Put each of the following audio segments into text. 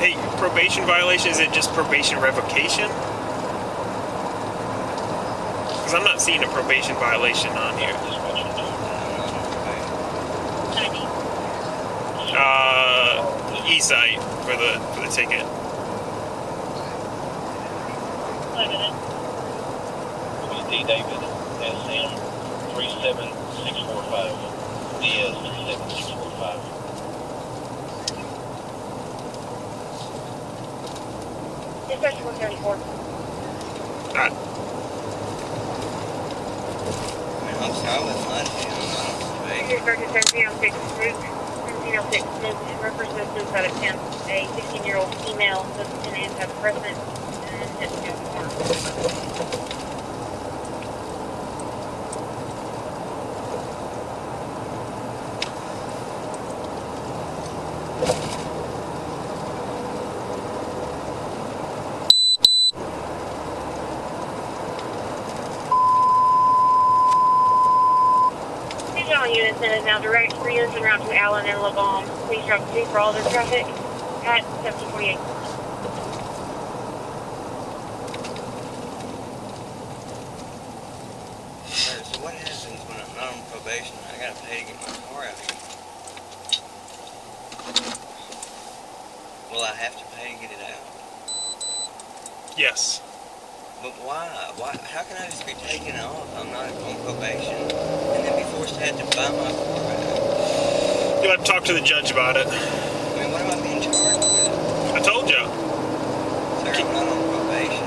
Hey, probation violation, is it just probation revocation? Because I'm not seeing a probation violation on here. E-site for the ticket. D. David, SM 37645. DS 37645. Dispatch 174. Alright. I'm sorry, I wasn't lying to you. Your start to 1706 Route 1706 Smoke represents suicide attempt. A 16-year-old female was an antidepressant and intent to harm. Units and is now direct for units en route to Allen and Levon. Please drop 2 for all other traffic at 1728. Sir, so what happens when I'm not on probation? I gotta pay to get my car out here. Will I have to pay to get it out? Yes. But why? How can I just be taken off? I'm not on probation and then be forced to have to buy my car back. You'll have to talk to the judge about it. I mean, what am I being charged with? I told you. Sir, I'm not on probation.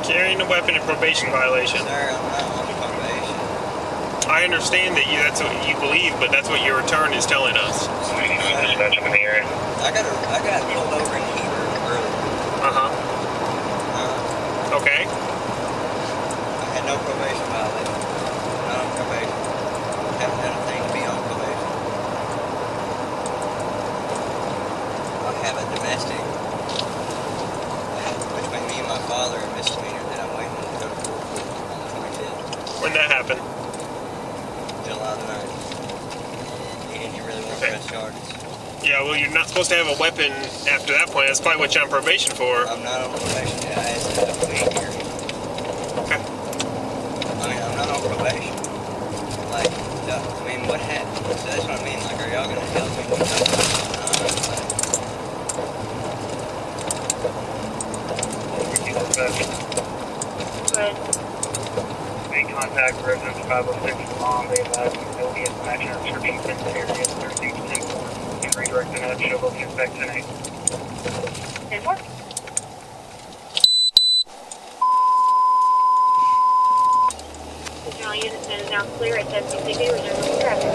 Carrying a weapon in probation violation. Sir, I'm not on probation. I understand that that's what you believe, but that's what your return is telling us. Dispatch in the area. I got pulled over in Heber earlier. Uh-huh. Okay. I had no probation violation. Not on probation. Haven't done a thing to be on probation. I have a domestic, between me and my father, a misdemeanor that I'm waiting to go to court for on the 25th. When that happened? July the 9th. He didn't really want to press charges. Yeah, well, you're not supposed to have a weapon after that point. That's probably what you're on probation for. I'm not on probation yet. I asked him to plead here. Okay. I mean, I'm not on probation. Like, I mean, what happened? So that's what I mean. Like, are y'all going to help me with Good. Make contact with residents 506 Mom. They advise that will be a match and description of the area. 13% and redirect the note. Show both suspects in 8. 10-4. Additional units and is now clear at 1760. Reserve traffic.